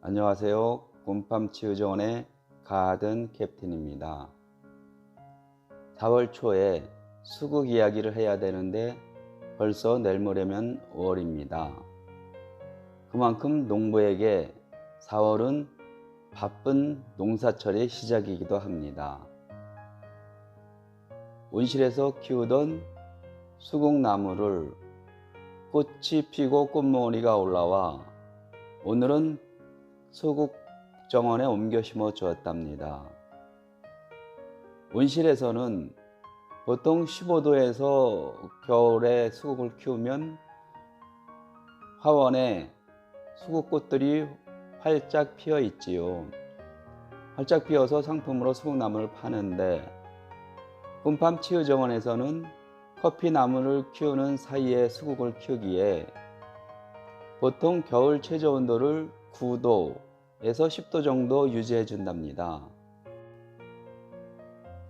안녕하세요. 꿈팜치유정원의 가든 캡틴입니다. 4월 초에 수국 이야기를 해야 되는데 벌써 내일 모레면 5월입니다. 그만큼 농부에게 4월은 바쁜 농사철의 시작이기도 합니다. 온실에서 키우던 수국나무를 꽃이 피고 꽃몽우리가 올라와 오늘은 수국 정원에 옮겨 심어 주었답니다. 온실에서는 보통 15도에서 겨울에 수국을 키우면 화원에 수국꽃들이 활짝 피어 있지요. 활짝 피어서 상품으로 수국나무를 파는데 꿈팜치유정원에서는 커피나무를 키우는 사이에 수국을 키우기에 보통 겨울 최저온도를 9도에서 10도 정도 유지해 준답니다.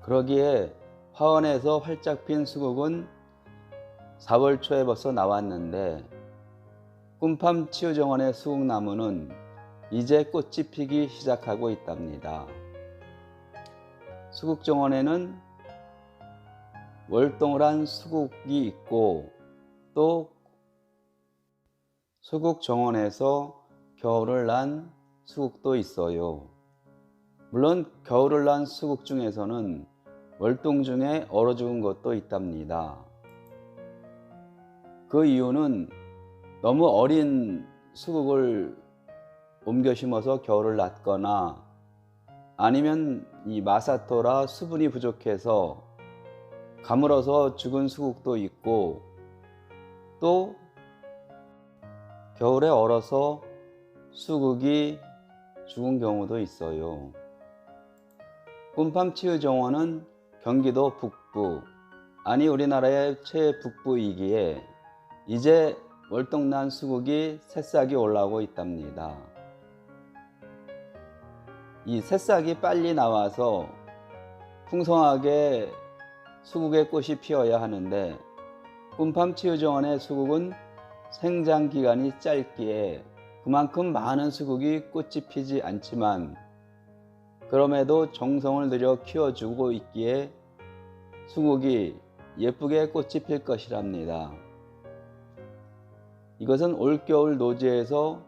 그러기에 화원에서 활짝 핀 수국은 4월 초에 벌써 나왔는데 꿈팜치유정원의 수국나무는 이제 꽃이 피기 시작하고 있답니다. 수국정원에는 월동을 한 수국이 있고 또 수국정원에서 겨울을 난 수국도 있어요. 물론 겨울을 난 수국 중에서는 월동 중에 얼어 죽은 것도 있답니다. 그 이유는 너무 어린 수국을 옮겨 심어서 겨울을 났거나 아니면 이 마사토라 수분이 부족해서 가물어서 죽은 수국도 있고 또 겨울에 얼어서 수국이 죽은 경우도 있어요. 꿈팜치유정원은 경기도 북부, 아니 우리나라의 최북부이기에 이제 월동난 수국이 새싹이 올라오고 있답니다. 이 새싹이 빨리 나와서 풍성하게 수국의 꽃이 피어야 하는데 꿈팜치유정원의 수국은 생장 기간이 짧기에 그만큼 많은 수국이 꽃이 피지 않지만 그럼에도 정성을 들여 키워주고 있기에 수국이 예쁘게 꽃이 필 것이랍니다. 이것은 올겨울 노지에서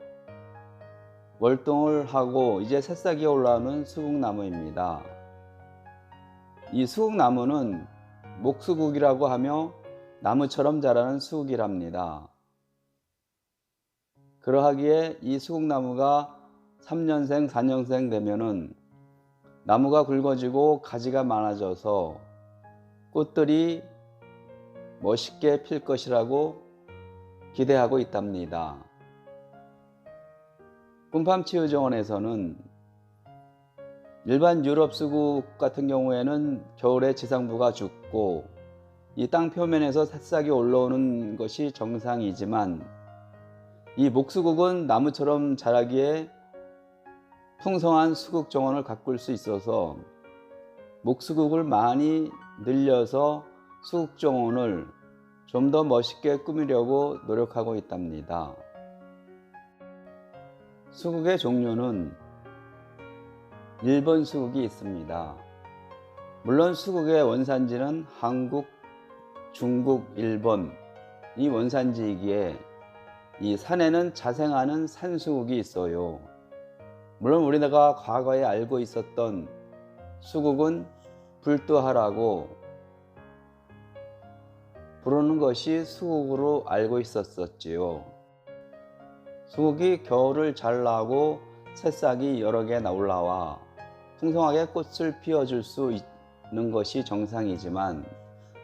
월동을 하고 이제 새싹이 올라오는 수국나무입니다. 이 수국나무는 목수국이라고 하며 나무처럼 자라는 수국이랍니다. 그러하기에 이 수국나무가 3년생, 4년생 되면은 나무가 굵어지고 가지가 많아져서 꽃들이 멋있게 필 것이라고 기대하고 있답니다. 꿈팜치유정원에서는 일반 유럽 수국 같은 경우에는 겨울에 지상부가 죽고 이 땅 표면에서 새싹이 올라오는 것이 정상이지만 이 목수국은 나무처럼 자라기에 풍성한 수국 정원을 가꿀 수 있어서 목수국을 많이 늘려서 수국 정원을 좀 더 멋있게 꾸미려고 노력하고 있답니다. 수국의 종류는 일본 수국이 있습니다. 물론 수국의 원산지는 한국, 중국, 일본 이 원산지이기에 이 산에는 자생하는 산수국이 있어요. 물론 우리나라가 과거에 알고 있었던 수국은 불두하라고 부르는 것이 수국으로 알고 있었지요. 수국이 겨울을 잘 나고 새싹이 여러 개 올라와 풍성하게 꽃을 피워줄 수 있는 것이 정상이지만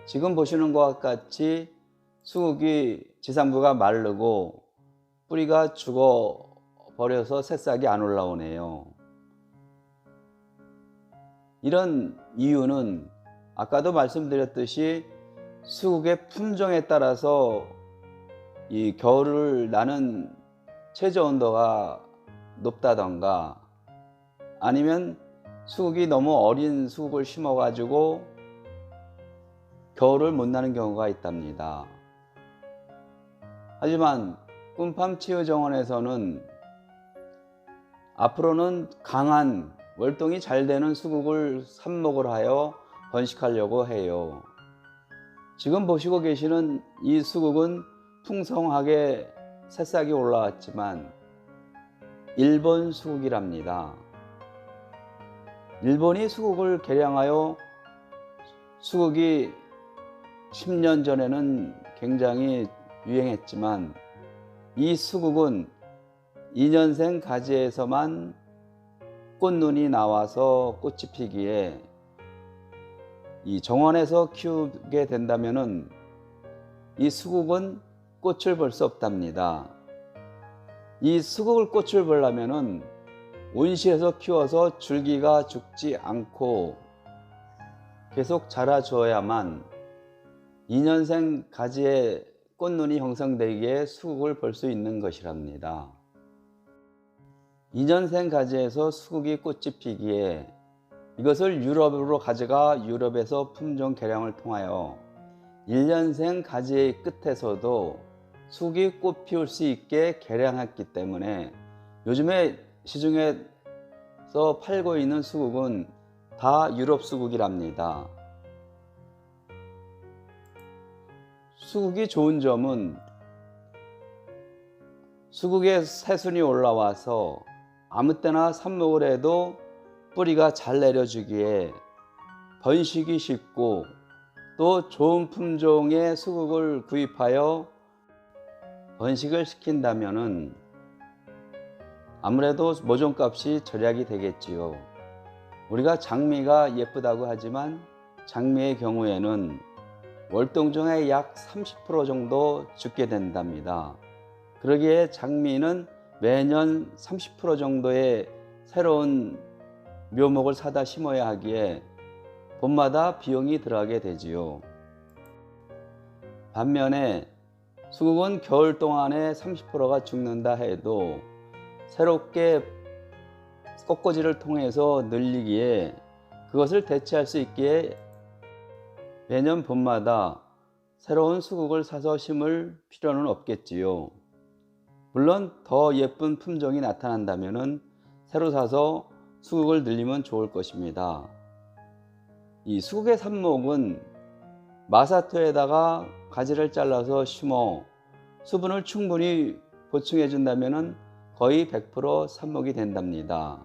지금 보시는 것과 같이 수국이 지상부가 마르고 뿌리가 죽어버려서 새싹이 안 올라오네요. 이런 이유는 아까도 말씀드렸듯이 수국의 품종에 따라서 이 겨울을 나는 최저 온도가 높다던가 아니면 수국이 너무 어린 수국을 심어 가지고 겨울을 못 나는 경우가 있답니다. 하지만 꿈팜치유정원에서는 앞으로는 강한 월동이 잘 되는 수국을 삽목을 하여 번식하려고 해요. 지금 보시고 계시는 이 수국은 풍성하게 새싹이 올라왔지만 일본 수국이랍니다. 일본이 수국을 개량하여 수국이 10년 전에는 굉장히 유행했지만 이 수국은 2년생 가지에서만 꽃눈이 나와서 꽃이 피기에 이 정원에서 키우게 된다면은 이 수국은 꽃을 볼 수 없답니다. 이 수국을 꽃을 보려면은 온실에서 키워서 줄기가 죽지 않고 계속 자라줘야만 2년생 가지에 꽃눈이 형성되기에 수국을 볼 수 있는 것이랍니다. 2년생 가지에서 수국이 꽃이 피기에 이것을 유럽으로 가져가 유럽에서 품종 개량을 통하여 1년생 가지의 끝에서도 수국이 꽃 피울 수 있게 개량했기 때문에 요즘에 시중에서 팔고 있는 수국은 다 유럽 수국이랍니다. 수국이 좋은 점은 수국에 새순이 올라와서 아무 때나 삽목을 해도 뿌리가 잘 내려주기에 번식이 쉽고 또 좋은 품종의 수국을 구입하여 번식을 시킨다면은 아무래도 모종값이 절약이 되겠지요. 우리가 장미가 예쁘다고 하지만 장미의 경우에는 월동종의 약 30% 정도 죽게 된답니다. 그러기에 장미는 매년 30% 정도의 새로운 묘목을 사다 심어야 하기에 봄마다 비용이 들어가게 되지요. 반면에 수국은 겨울 동안에 30%가 죽는다 해도 새롭게 꽃꽂이를 통해서 늘리기에 그것을 대체할 수 있기에 매년 봄마다 새로운 수국을 사서 심을 필요는 없겠지요. 물론 더 예쁜 품종이 나타난다면 새로 사서 수국을 늘리면 좋을 것입니다. 이 수국의 삽목은 마사토에다가 가지를 잘라서 심어 수분을 충분히 보충해 준다면 거의 100% 삽목이 된답니다.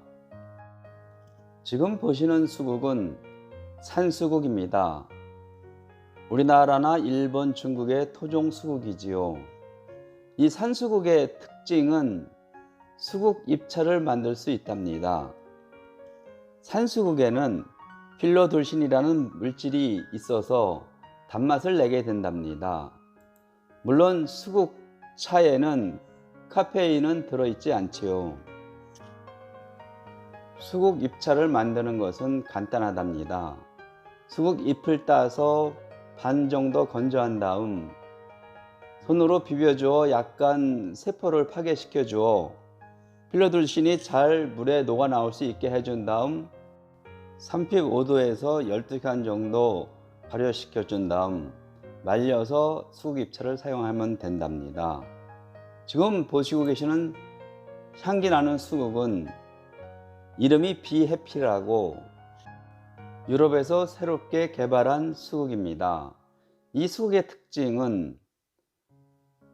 지금 보시는 수국은 산수국입니다. 우리나라나 일본, 중국의 토종 수국이지요. 이 산수국의 특징은 수국 잎차를 만들 수 있답니다. 산수국에는 필로돌신이라는 물질이 있어서 단맛을 내게 된답니다. 물론 수국 차에는 카페인은 들어있지 않지요. 수국 잎차를 만드는 것은 간단하답니다. 수국 잎을 따서 반 정도 건조한 다음 손으로 비벼주어 약간 세포를 파괴시켜 주어 필로돌신이 잘 물에 녹아 나올 수 있게 해준 다음 35도에서 12시간 정도 발효시켜 준 다음 말려서 수국 잎차를 사용하면 된답니다. 지금 보시고 계시는 향기 나는 수국은 이름이 비해피라고 유럽에서 새롭게 개발한 수국입니다. 이 수국의 특징은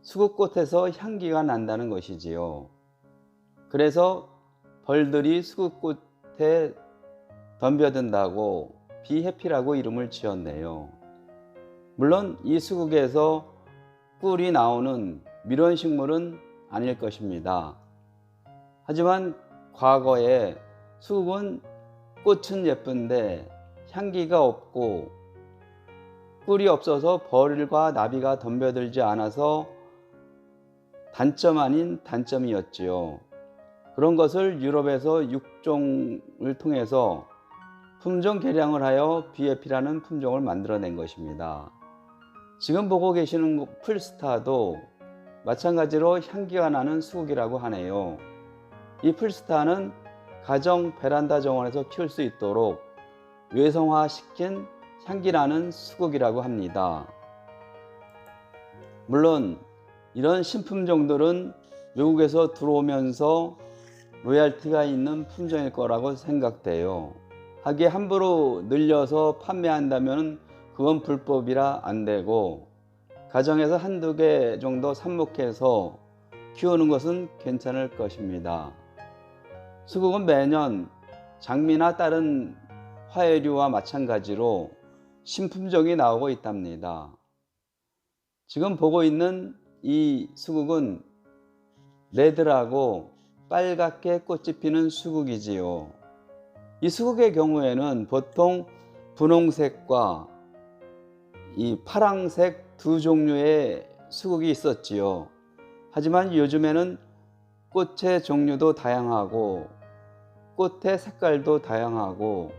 수국꽃에서 향기가 난다는 것이지요. 그래서 벌들이 수국꽃에 덤벼든다고 비해피라고 이름을 지었네요. 물론 이 수국에서 꿀이 나오는 밀원식물은 아닐 것입니다. 하지만 과거에 수국은 꽃은 예쁜데 향기가 없고 꿀이 없어서 벌과 나비가 덤벼들지 않아서 단점 아닌 단점이었지요. 그런 것을 유럽에서 육종을 통해서 품종 개량을 하여 비에피라는 품종을 만들어낸 것입니다. 지금 보고 계시는 풀스타도 마찬가지로 향기가 나는 수국이라고 하네요. 이 풀스타는 가정 베란다 정원에서 키울 수 있도록 외성화시킨 향기나는 수국이라고 합니다. 물론 이런 신품종들은 외국에서 들어오면서 로얄티가 있는 품종일 거라고 생각돼요. 하기에 함부로 늘려서 판매한다면 그건 불법이라 안 되고, 가정에서 한두 개 정도 삽목해서 키우는 것은 괜찮을 것입니다. 수국은 매년 장미나 다른 화훼류와 마찬가지로 신품종이 나오고 있답니다. 지금 보고 있는 이 수국은 레드라고 빨갛게 꽃이 피는 수국이지요. 이 수국의 경우에는 보통 분홍색과 이 파랑색 두 종류의 수국이 있었지요. 하지만 요즘에는 꽃의 종류도 다양하고 꽃의 색깔도 다양하고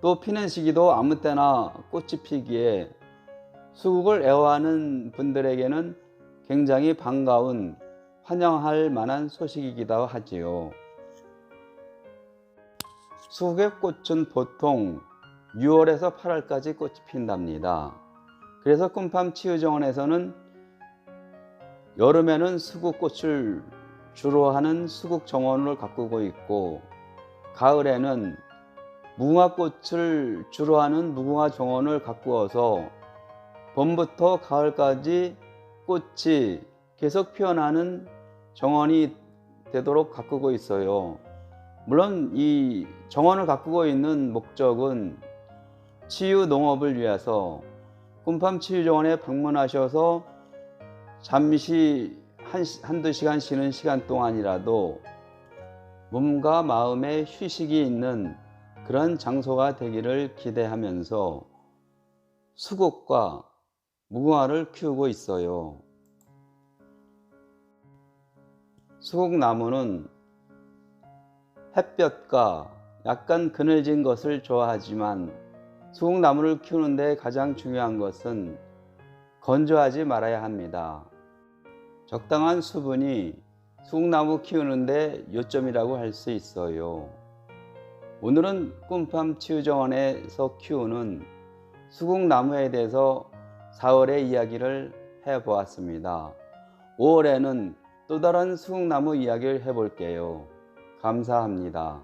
또 피는 시기도 아무 때나 꽃이 피기에 수국을 애호하는 분들에게는 굉장히 반가운, 환영할 만한 소식이기도 하지요. 수국의 꽃은 보통 6월에서 8월까지 꽃이 핀답니다. 그래서 꿈팜 치유정원에서는 여름에는 수국꽃을 주로 하는 수국 정원을 가꾸고 있고, 가을에는 무궁화꽃을 주로 하는 무궁화 정원을 가꾸어서 봄부터 가을까지 꽃이 계속 피어나는 정원이 되도록 가꾸고 있어요. 물론 이 정원을 가꾸고 있는 목적은 치유 농업을 위해서 꿈팜 치유정원에 방문하셔서 잠시 한두 시간 쉬는 시간 동안이라도 몸과 마음의 휴식이 있는 그런 장소가 되기를 기대하면서 수국과 무궁화를 키우고 있어요. 수국나무는 햇볕과 약간 그늘진 것을 좋아하지만 수국나무를 키우는데 가장 중요한 것은 건조하지 말아야 합니다. 적당한 수분이 수국나무 키우는데 요점이라고 할 수 있어요. 오늘은 꿈팜 치유정원에서 키우는 수국나무에 대해서 4월의 이야기를 해보았습니다. 5월에는 또 다른 수국나무 이야기를 해볼게요. 감사합니다.